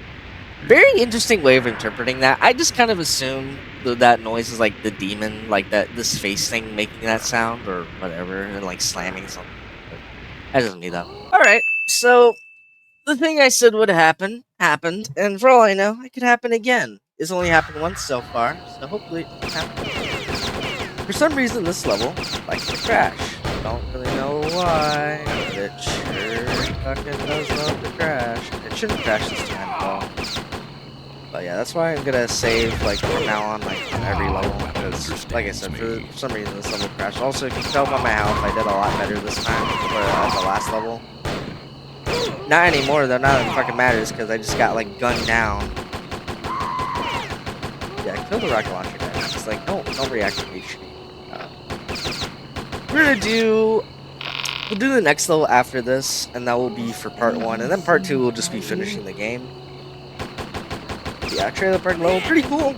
Very interesting way of interpreting that. I just kind of assume that noise is like the demon, like that this face thing making that sound or whatever, and like slamming something. But that doesn't mean that. All right, so the thing I said would happen happened, and for all I know, it could happen again. It's only happened once so far, so hopefully it doesn't happen again. For some reason, this level likes to crash. Don't really know why, but it sure fucking does love to crash. It shouldn't crash this time though. But yeah, that's why I'm gonna save like from now on, like on every level, because like I said, for some reason this level crashed. Also, if you can tell by my health, I did a lot better this time for the last level. Not anymore though. Not that it fucking matters because I just got like gunned down. Yeah, kill the rocket launcher guy. It's like don't reactivate shit. We'll do the next level after this, and that will be for part 1, and then part 2 will just be finishing the game. Yeah, trailer park level, pretty cool.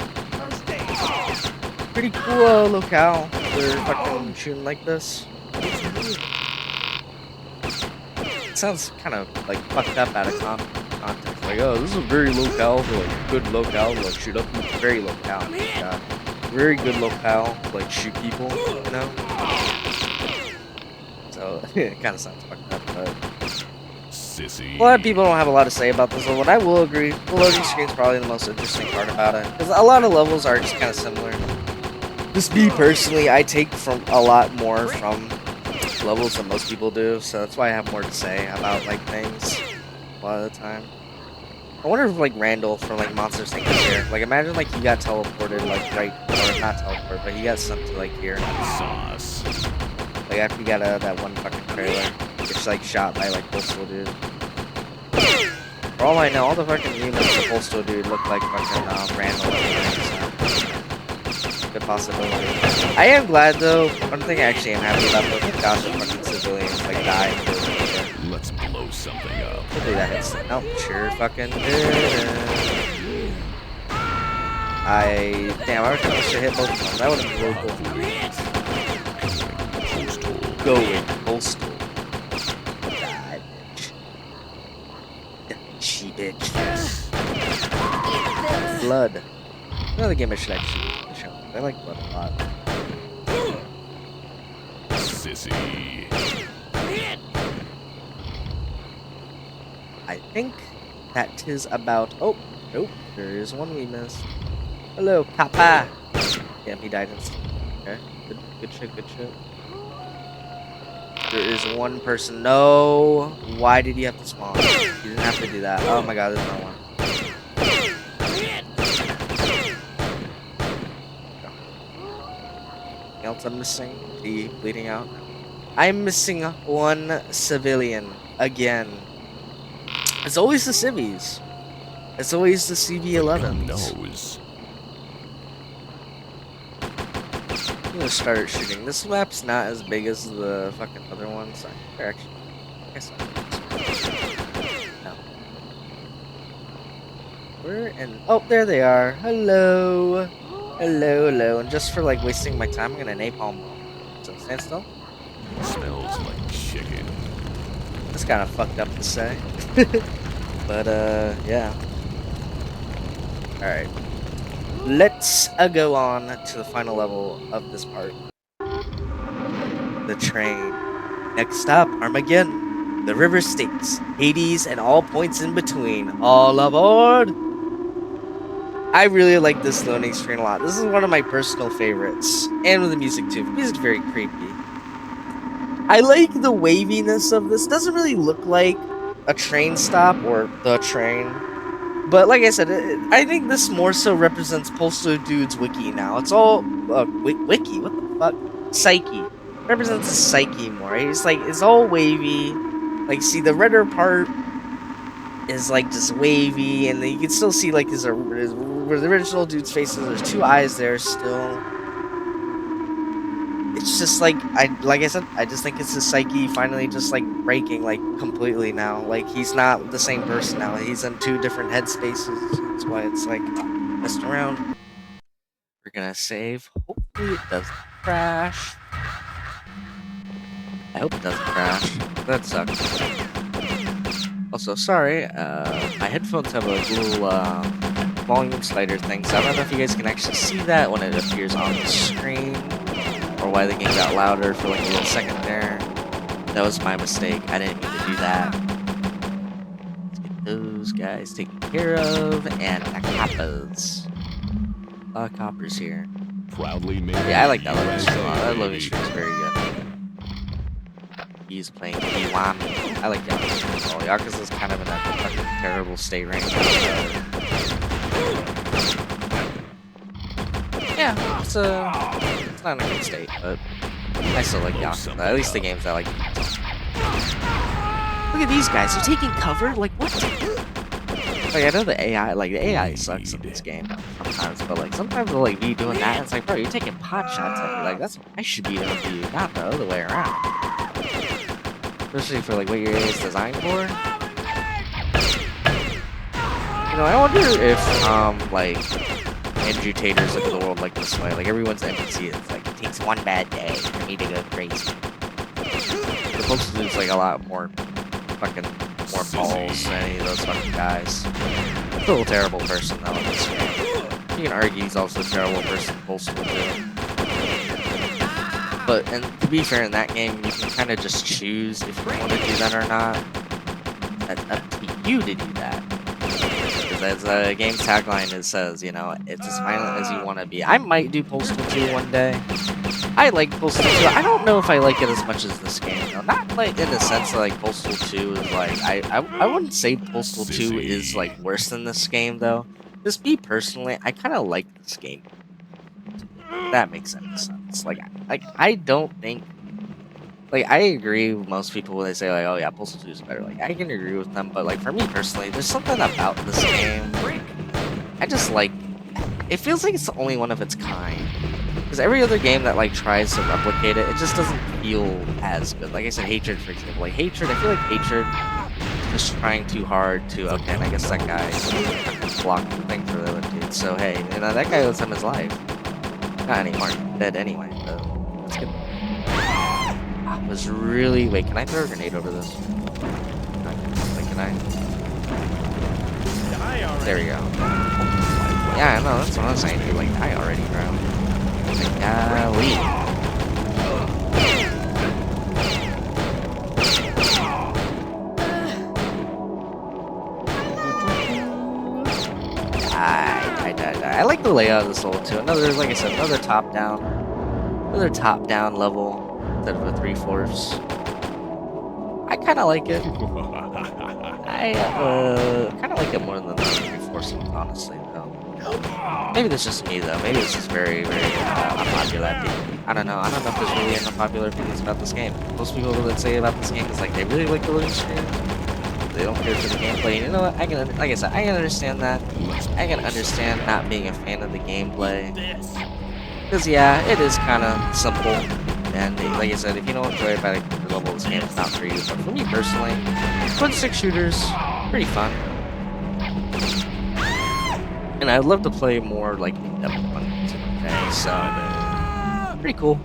Pretty cool locale. They're fucking shooting like this. It sounds kind of like fucked up out of context. Like, oh, this is a very locale for like good locale to like shoot up. Very locale. Yeah. Very good locale to like shoot people, you know? So it kind of sounds fucked up, but Sissy. a lot of people don't have a lot to say about this level, and I will agree. The loading screen is probably the most interesting part about it, because a lot of levels are just kind of similar. Just me personally, I take from a lot more from levels than most people do, so that's why I have more to say about like things a lot of the time. I wonder if like Randall from like Monsters Inc. is here. Like imagine like he got teleported like right, or not teleported, but he got sent to like here. Sauce. Like after he got out of that one fucking trailer, it's like shot by like Postal dude. For all I know, all the fucking humans of Postal dude look like fucking Randall. So, good possibility. I am glad though. One thing I actually am happy about though, thank God the fucking civilians like died. Let's blow something up. Hopefully that hits. Nope, sure fucking did. Damn, I reckon I should hit both of them. That would have been really cool. Going Postal. Die, bitch. She bitch. Blood. Another game I should actually show. I like Blood a lot. Sissy. I think that is about. Oh, nope. There is one we missed. Hello, Kappa. Damn, he died instantly. Okay, good shit, good shit. There is one person. No. Why did he have to spawn? He didn't have to do that. Oh my god, there's no one. Anything else I'm missing? He bleeding out? I'm missing one civilian again. It's always the civvies. It's always the CV-11s. Nose. I'm gonna start shooting. This map's not as big as the fucking other ones. They're actually, I guess no. Where and oh, there they are. Hello, hello. And just for like wasting my time, I'm gonna napalm them. So stand still. Smells like chicken. That's kind of fucked up to say, but yeah. All right. Let's go on to the final level of this part. The train. Next stop, Armageddon. The river Styx, Hades, and all points in between. All aboard! I really like this loading screen a lot. This is one of my personal favorites. And with the music too. The music's very creepy. I like the waviness of this. Doesn't really look like a train stop or the train. But like I said, I think this more so represents Postal Dude's wiki now. It's all wiki. What the fuck? Psyche represents his psyche more. Right? It's like it's all wavy. Like see the redder part is like just wavy, and then you can still see like where the original dude's face is. There's two eyes there still. It's just like I said, I just think it's his psyche finally just like breaking like completely now. Like he's not the same person now. He's in two different headspaces. That's why it's like messed around. We're gonna save. Hopefully it doesn't crash. I hope it doesn't crash. That sucks. Also, sorry, my headphones have a little volume slider thing, so I don't know if you guys can actually see that when it appears on the screen, or why the game got louder for like a little second there. That was my mistake. I didn't mean to do that. Let's get those guys taken care of, and the coppers. A lot of coppers here. Proudly made. Yeah, I like that loading USA, screen. That loading baby. screen is very good. He's playing Kiwami. I like Yakuza as well. Yakuza's kind of in a fucking terrible state right now. Yeah, it's not in a good state, but I still like Yakuza. At least the games I like. Look at these guys. They're taking cover? Like, what? Like, I know the AI sucks in this game sometimes, but like, sometimes they'll like be doing that, and it's like, bro, you're taking pot shots at me. Like, that's what I should be doing to you, not the other way around. Especially for like what your AI is designed for. You know, I wonder if like agitators look at the world like this way. Like everyone's NPC is like, it takes one bad day for me to go crazy. The Postal is like a lot more fucking more balls than any of those fucking guys. Still a terrible person though in this game. You can argue he's also a terrible person, Postal too. But, and to be fair, in that game, you can kind of just choose if you want to do that or not. That's up to you to do that. Because as the game's tagline it says, you know, it's as violent as you want to be. I might do Postal 2 one day. I like Postal 2. I don't know if I like it as much as this game, though. Not like in the sense that like Postal 2 is like, I wouldn't say Postal 2 is like worse than this game, though. Just me personally, I kind of like this game. That makes any sense. Like I don't think, like, I agree with most people when they say like, oh yeah, Postal 2 is better. Like, I can agree with them, but like for me personally, there's something about this game. I just like, it feels like it's the only one of its kind. Because every other game that like tries to replicate it, it just doesn't feel as good. Like I said, Hatred, for example. Like Hatred, I feel like Hatred is just trying too hard to. Okay, and I guess that guy blocked the thing for the other dude. So hey, you know that guy owes him his life. Not anymore. Dead anyway. So let's get. I was really. Wait, can I throw a grenade over this? Like, can I? There we go. Yeah, I know. That's what I was saying. Dude, like, die already, bro. Like, golly. I like the layout of this level too. Another, like I said, another top-down level instead of a 3/4. I kind of like it. I kind of like it more than the 3/4 ones, honestly. Though. Maybe that's just me though. Maybe it's just very, very unpopular opinion. I don't know. I don't know if there's really any unpopular opinions about this game. Most people that say about this game is like they really like the loading screen. They don't care for the gameplay. You know what? Like I said, I can understand that. I can understand not being a fan of the gameplay. Because yeah, it is kind of simple. And like I said, if you don't enjoy it by the level of this game, it's not for you. But for me personally, twin stick shooters, pretty fun. And I'd love to play more like in-depth ones today. So pretty cool.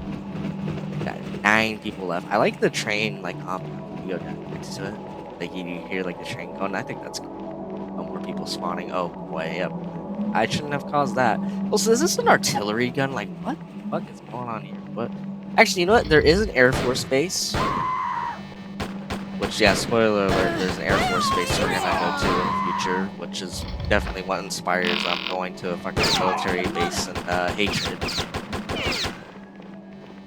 Got 9 people left. I like the train like you go down next to it. Like you hear like the train going. I think that's cool. No more people spawning. Oh boy, yep. I shouldn't have caused that. Also, is this an artillery gun? Like what the fuck is going on here? What? Actually, you know what? There is an Air Force base. Which, yeah, spoiler alert, there's an Air Force base we're gonna go to in the future, which is definitely what inspires going to a fucking military base in Hatred.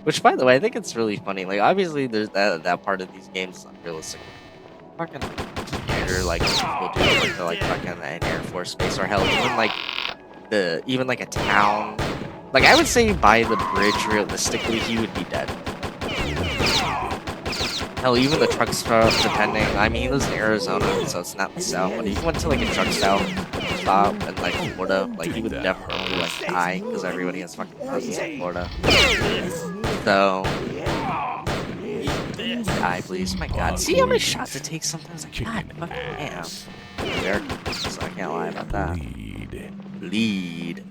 Which, by the way, I think it's really funny. Like, obviously, there's that part of these games is unrealistic. Fucking computer, like, people do like, like fucking an Air Force base, or hell, even like a town. Like, I would say by the bridge, realistically, he would be dead. Hell, even the truck stop, depending. I mean, he lives in Arizona, so it's not the South. But if he went to like a truck stop in like Florida, like he would definitely like die because everybody has fucking houses in Florida. So, die, please. My God, see how many shots it takes sometimes. Like, God, fucking damn. American, so I can't lie about that. Lead.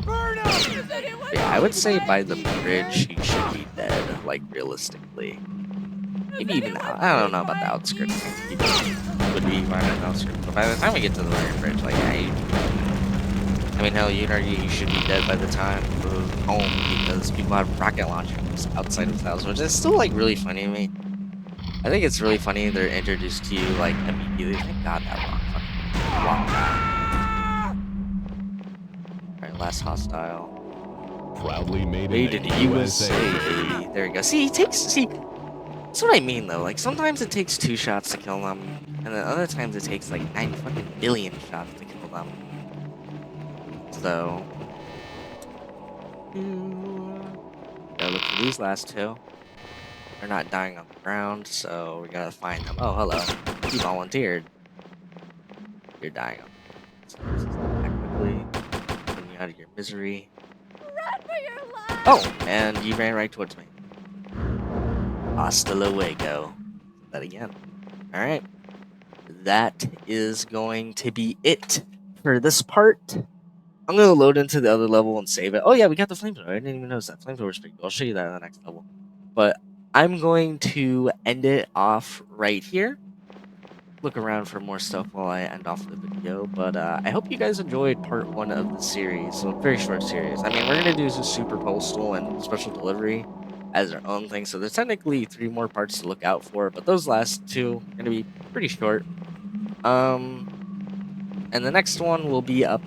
Yeah, I would say by the bridge he should be dead. Like realistically. Maybe even out. I don't know about the outskirts. He would be fine on the outskirts. But by the time we get to the Iron Bridge, like, yeah, I mean, hell, you'd argue you should be dead by the time we're home because people have rocket launchers outside of the house, which is still like really funny to me. I think it's really funny they're introduced to you like immediately. Thank God that rock fucking blocked that. Alright, last hostile. Proudly made Made in in the the USA, baby. There you go. See, that's what I mean though. Like sometimes it takes 2 shots to kill them, and then other times it takes like 9 fucking billion shots to kill them. So, gotta look for these last 2. They're not dying on the ground, so we gotta find them. Oh, hello. You volunteered. You're dying on the ground. So let's just do that quickly. Bring you out of your misery. Run for your life! Oh, and you ran right towards me. Hasta luego. That again. Alright. That is going to be it for this part. I'm going to load into the other level and save it. Oh, yeah, we got the flamethrower. I didn't even notice that. Flamethrower is pretty cool. I'll show you that in the next level. But I'm going to end it off right here. Look around for more stuff while I end off the video. But I hope you guys enjoyed part 1 of the series. So, very short series. I mean, we're going to do Super Postal and Special Delivery as our own thing. So, there's technically 3 more parts to look out for. But those last 2 are going to be pretty short. And the next one will be up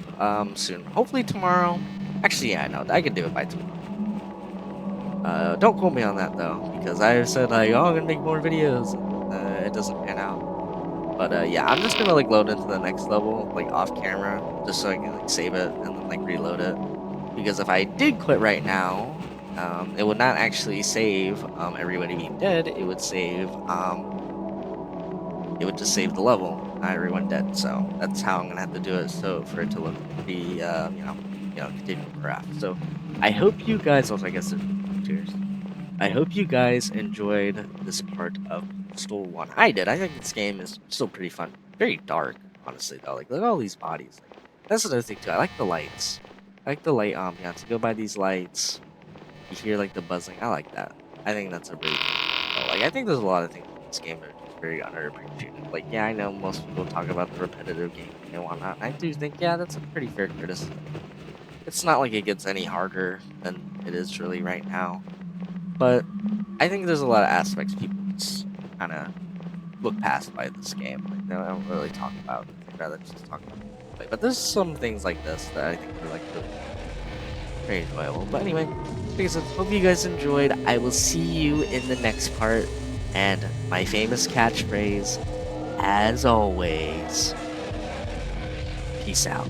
soon. Hopefully tomorrow. Actually, yeah, no, I can do it by tomorrow. Don't quote me on that though, because I said like, oh, I'm gonna make more videos, and it doesn't pan out. But yeah, I'm just gonna like load into the next level like off camera, just so I can like save it and then like reload it. Because if I did quit right now, it would not actually save everybody being dead. It would save it would just save the level, not everyone dead. So that's how I'm gonna have to do it. So for it to look pretty, continual graph. So I hope you guys. Also, I guess there's cheers. I hope you guys enjoyed this part of Postal 1. I did. I think this game is still pretty fun. Very dark, honestly though. Like look at all these bodies. Like that's another thing too. I like the lights. I like the light ambiance. You go by these lights, you hear like the buzzing. I like that. I think that's a really cool. Like I think there's a lot of things in this game that are just very underappreciated. Like yeah, I know most people talk about the repetitive gameplay and whatnot. And I do think yeah, that's a pretty fair criticism. It's not like it gets any harder than it is really right now, but I think there's a lot of aspects people just kind of look past by this game. Like they don't really talk about. They'd rather just talk about gameplay. But there's some things like this that I think are like really very enjoyable. But anyway, like I said, hope you guys enjoyed. I will see you in the next part. And my famous catchphrase, as always, peace out.